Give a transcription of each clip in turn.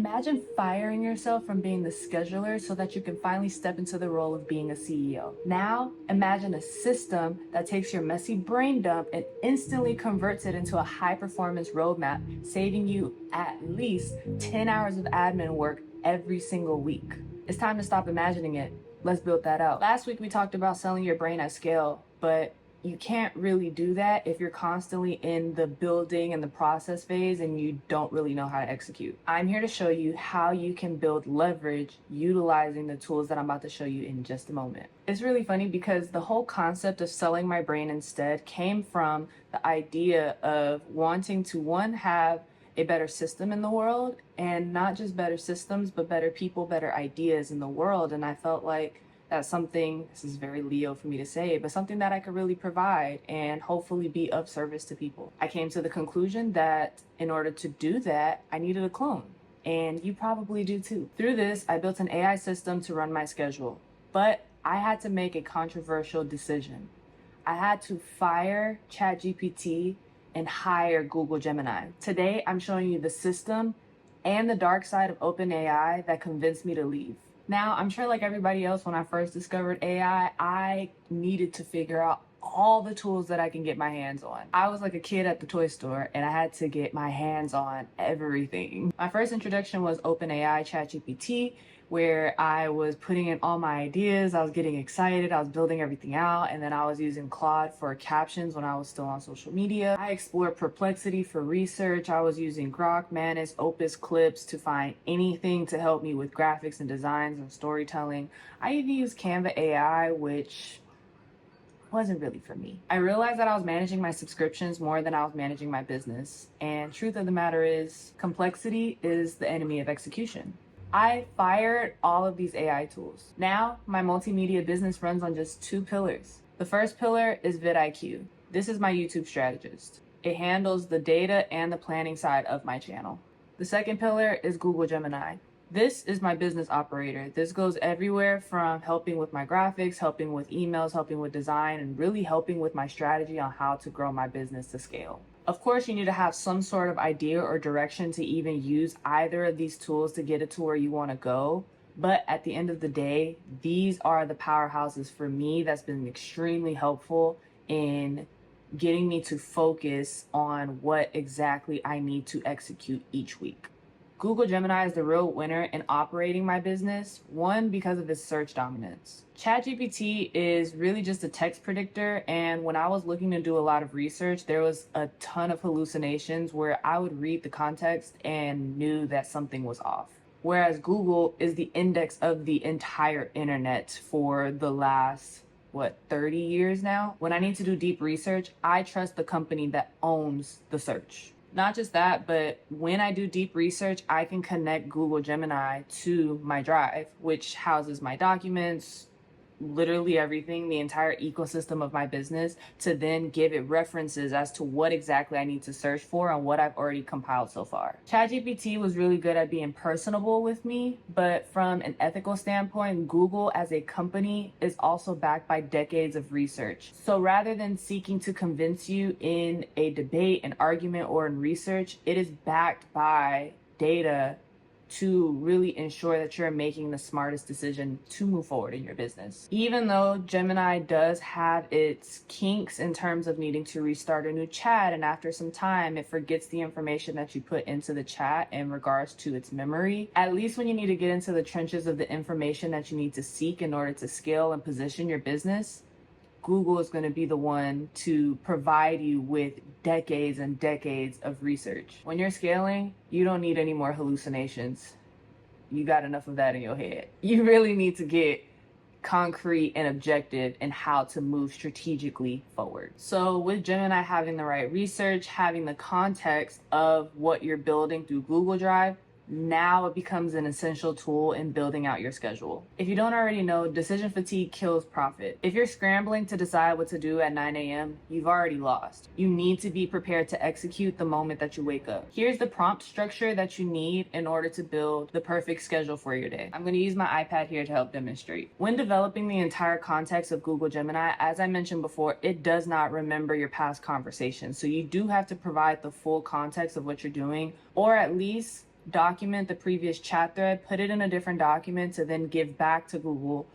Imagine firing yourself from being the scheduler so that you can finally step into the role of being a CEO. Now, imagine a system that takes your messy brain dump and instantly converts it into a high-performance roadmap, saving you at least 10 hours of admin work every single week. It's time to stop imagining it. Let's build that out. Last week, we talked about selling your brain at scale, but you can't really do that if you're constantly in the building and the process phase and you don't really know how to execute. I'm here to show you how you can build leverage utilizing the tools that I'm about to show you in just a moment. It's really funny because the whole concept of selling my brain instead came from the idea of wanting to, one, have a better system in the world, and not just better systems, but better people, better ideas in the world. And I felt like that's something, this is very Leo for me to say, but something that I could really provide and hopefully be of service to people. I came to the conclusion that in order to do that, I needed a clone. And you probably do too. Through this, I built an AI system to run my schedule, but I had to make a controversial decision. I had to fire ChatGPT and hire Google Gemini. Today, I'm showing you the system and the dark side of OpenAI that convinced me to leave. Now, I'm sure like everybody else, when I first discovered AI, I needed to figure out all the tools that I can get my hands on. I was like a kid at the toy store and I had to get my hands on everything. My first introduction was OpenAI ChatGPT, where I was putting in all my ideas. I was getting excited. I was building everything out. And then I was using Claude for captions when I was still on social media. I explored Perplexity for research. I was using Grok, Manus, Opus Clips to find anything to help me with graphics and designs and storytelling. I even used Canva AI, which wasn't really for me. I realized that I was managing my subscriptions more than I was managing my business. And truth of the matter is, complexity is the enemy of execution. I fired all of these AI tools. Now, my multimedia business runs on just two pillars. The first pillar is vidIQ. This is my YouTube strategist. It handles the data and the planning side of my channel. The second pillar is Google Gemini. This is my business operator. This goes everywhere from helping with my graphics, helping with emails, helping with design, and really helping with my strategy on how to grow my business to scale. Of course, you need to have some sort of idea or direction to even use either of these tools to get it to where you want to go. But at the end of the day, these are the powerhouses for me that's been extremely helpful in getting me to focus on what exactly I need to execute each week. Google Gemini is the real winner in operating my business, one, because of its search dominance. ChatGPT is really just a text predictor, and when I was looking to do a lot of research, there was a ton of hallucinations where I would read the context and knew that something was off. Whereas Google is the index of the entire internet for the last 30 years now? When I need to do deep research, I trust the company that owns the search. Not just that, but when I do deep research, I can connect Google Gemini to my Drive, which houses my documents, literally everything, the entire ecosystem of my business, to then give it references as to what exactly I need to search for and what I've already compiled so far. ChatGPT was really good at being personable with me, but from an ethical standpoint, Google as a company is also backed by decades of research. So rather than seeking to convince you in a debate, an argument, or in research, it is backed by data to really ensure that you're making the smartest decision to move forward in your business. Even though Gemini does have its kinks in terms of needing to restart a new chat, and after some time, it forgets the information that you put into the chat in regards to its memory, at least when you need to get into the trenches of the information that you need to seek in order to scale and position your business, Google is going to be the one to provide you with decades and decades of research. When you're scaling, you don't need any more hallucinations. You got enough of that in your head. You really need to get concrete and objective in how to move strategically forward. So with Gemini having the right research, having the context of what you're building through Google Drive, now it becomes an essential tool in building out your schedule. If you don't already know, decision fatigue kills profit. If you're scrambling to decide what to do at 9 a.m., you've already lost. You need to be prepared to execute the moment that you wake up. Here's the prompt structure that you need in order to build the perfect schedule for your day. I'm going to use my iPad here to help demonstrate. When developing the entire context of Google Gemini, as I mentioned before, it does not remember your past conversations. So you do have to provide the full context of what you're doing, or at least document the previous chat thread, put it in a different document to then give back to Google,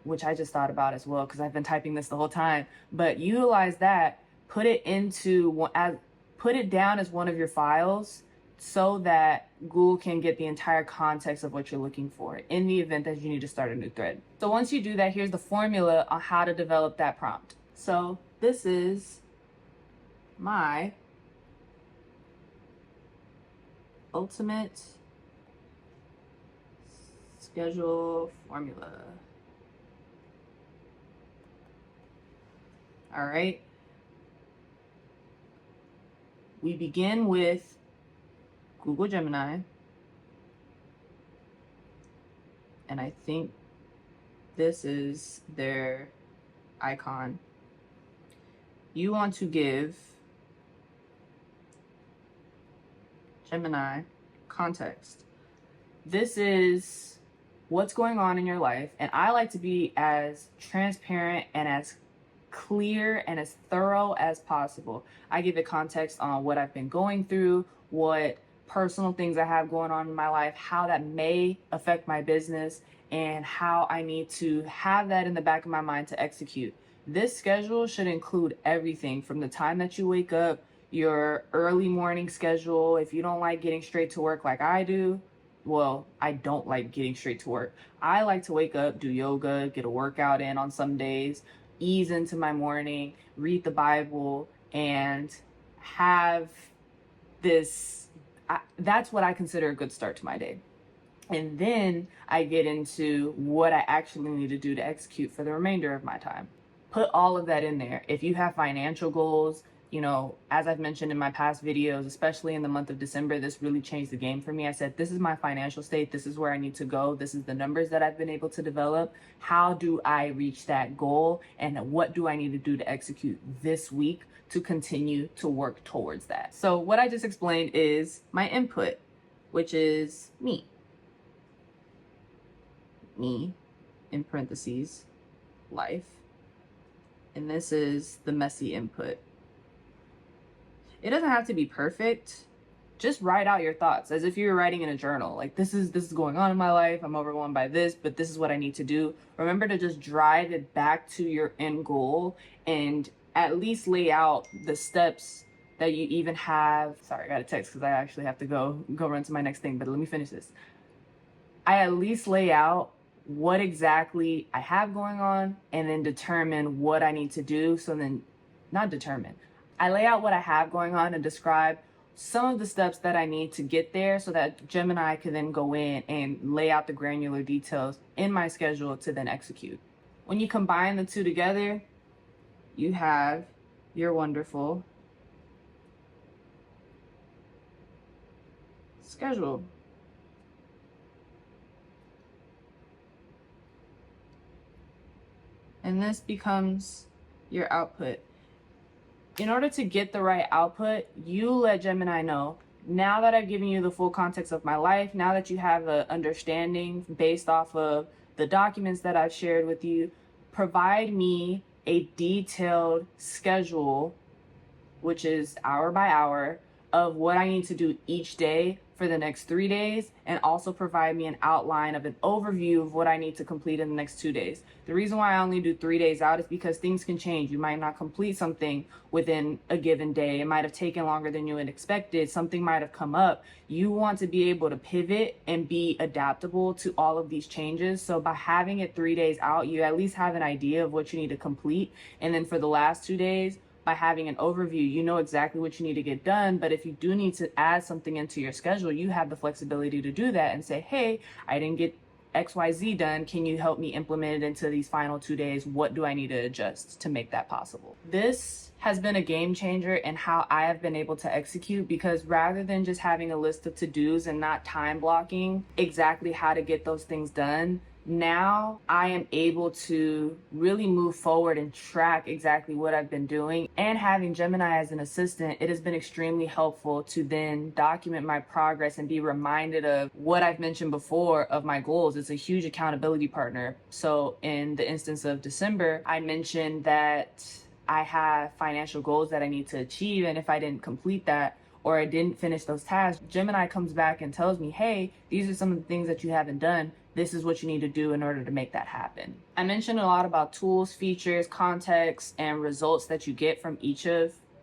which I just thought about as well because I've been typing this the whole time. But utilize that, put it down as one of your files so that Google can get the entire context of what you're looking for in the event that you need to start a new thread. So once you do that, here's the formula on how to develop that prompt. So this is my ultimate schedule formula. All right. We begin with Google Gemini. And I think this is their icon. You want to give Gemini context. This is what's going on in your life, and I like to be as transparent and as clear and as thorough as possible. I give it context on what I've been going through, what personal things I have going on in my life, how that may affect my business, and how I need to have that in the back of my mind to execute. This schedule should include everything from the time that you wake up, your early morning schedule. If you don't like getting straight to work like I do, well, I don't like getting straight to work. I like to wake up, do yoga, get a workout in on some days, ease into my morning, read the Bible, and have this, that's what I consider a good start to my day. And then I get into what I actually need to do to execute for the remainder of my time. Put all of that in there. If you have financial goals, you know, as I've mentioned in my past videos, especially in the month of December, this really changed the game for me. I said, this is my financial state. This is where I need to go. This is the numbers that I've been able to develop. How do I reach that goal? And what do I need to do to execute this week to continue to work towards that? So what I just explained is my input, which is me. Me, in parentheses, life. And this is the messy input. It doesn't have to be perfect. Just write out your thoughts as if you were writing in a journal. Like, this is going on in my life. I'm overwhelmed by this, but this is what I need to do. Remember to just drive it back to your end goal and at least lay out the steps that you even have. Sorry, I got a text because I actually have to go run to my next thing, but let me finish this. I at least lay out what exactly I have going on and then determine what I need to do. So then, not determine. I lay out what I have going on and describe some of the steps that I need to get there so that Gemini can then go in and lay out the granular details in my schedule to then execute. When you combine the two together, you have your wonderful schedule. And this becomes your output. In order to get the right output, you let Gemini know, now that I've given you the full context of my life, now that you have an understanding based off of the documents that I've shared with you, provide me a detailed schedule, which is hour by hour, of what I need to do each day for the next 3 days, and also provide me an outline of an overview of what I need to complete in the next 2 days. The reason why I only do 3 days out is because things can change. You might not complete something within a given day. It might have taken longer than you had expected. Something might have come up. You want to be able to pivot and be adaptable to all of these changes. So by having it 3 days out, you at least have an idea of what you need to complete. And then for the last 2 days, by having an overview, you know exactly what you need to get done. But if you do need to add something into your schedule, you have the flexibility to do that and say, hey, I didn't get XYZ done. Can you help me implement it into these final 2 days? What do I need to adjust to make that possible? This has been a game changer in how I have been able to execute, because rather than just having a list of to-dos and not time blocking exactly how to get those things done, now I am able to really move forward and track exactly what I've been doing. And having Gemini as an assistant, it has been extremely helpful to then document my progress and be reminded of what I've mentioned before of my goals. It's a huge accountability partner. So in the instance of December, I mentioned that I have financial goals that I need to achieve, and if I didn't complete that, or I didn't finish those tasks, Gemini comes back and tells me, hey, these are some of the things that you haven't done. This is what you need to do in order to make that happen. I mentioned a lot about tools, features, context, and results that you get from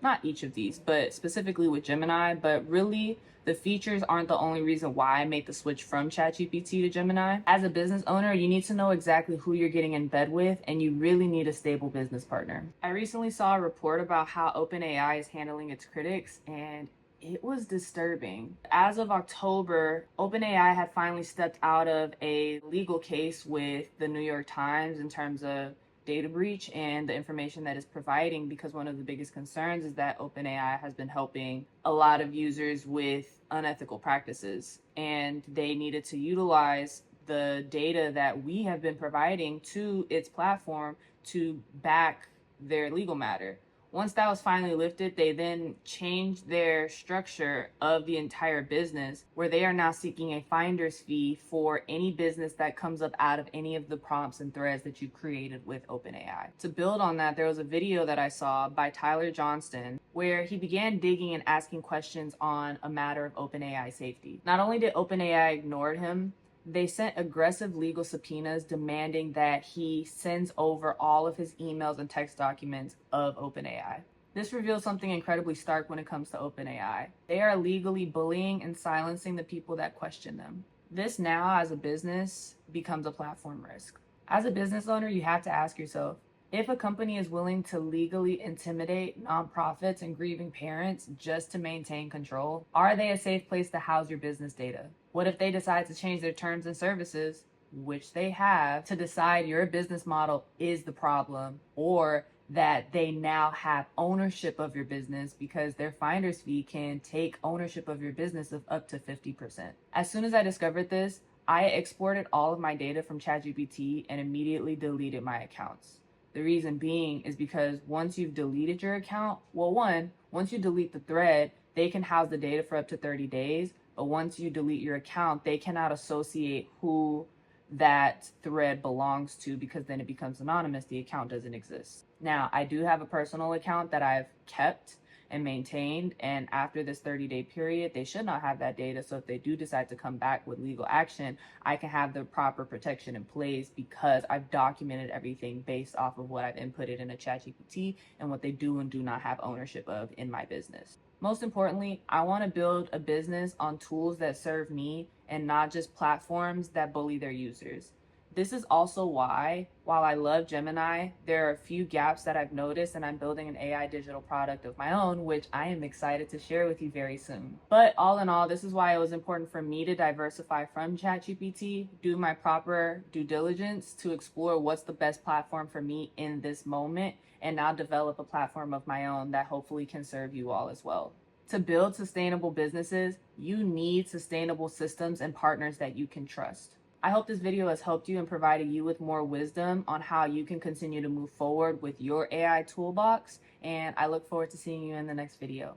not each of these, but specifically with Gemini, but really the features aren't the only reason why I made the switch from ChatGPT to Gemini. As a business owner, you need to know exactly who you're getting in bed with, and you really need a stable business partner. I recently saw a report about how OpenAI is handling its critics, and it was disturbing. As of October, OpenAI had finally stepped out of a legal case with the New York Times in terms of data breach and the information that it's providing, because one of the biggest concerns is that OpenAI has been helping a lot of users with unethical practices, and they needed to utilize the data that we have been providing to its platform to back their legal matter. Once that was finally lifted, they then changed their structure of the entire business, where they are now seeking a finder's fee for any business that comes up out of any of the prompts and threads that you created with OpenAI. To build on that, there was a video that I saw by Tyler Johnston where he began digging and asking questions on a matter of OpenAI safety. Not only did OpenAI ignore him, they sent aggressive legal subpoenas demanding that he sends over all of his emails and text documents of OpenAI. This reveals something incredibly stark when it comes to OpenAI. They are legally bullying and silencing the people that question them. This now, as a business, becomes a platform risk. As a business owner, you have to ask yourself, if a company is willing to legally intimidate nonprofits and grieving parents just to maintain control, are they a safe place to house your business data? What if they decide to change their terms and services, which they have, to decide your business model is the problem, or that they now have ownership of your business because their finder's fee can take ownership of your business of up to 50%? As soon as I discovered this, I exported all of my data from ChatGPT and immediately deleted my accounts. The reason being is because once you've deleted your account, once you delete the thread, they can house the data for up to 30 days. But once you delete your account, they cannot associate who that thread belongs to, because then it becomes anonymous. The account doesn't exist. Now, I do have a personal account that I've kept and maintained, and after this 30-day period, they should not have that data. So if they do decide to come back with legal action, I can have the proper protection in place because I've documented everything based off of what I've inputted in a ChatGPT and what they do and do not have ownership of in my business. Most importantly, I want to build a business on tools that serve me and not just platforms that bully their users. This is also why, while I love Gemini, there are a few gaps that I've noticed, and I'm building an AI digital product of my own, which I am excited to share with you very soon. But all in all, this is why it was important for me to diversify from ChatGPT, do my proper due diligence to explore what's the best platform for me in this moment, and now develop a platform of my own that hopefully can serve you all as well. To build sustainable businesses, you need sustainable systems and partners that you can trust. I hope this video has helped you and provided you with more wisdom on how you can continue to move forward with your AI toolbox, and I look forward to seeing you in the next video.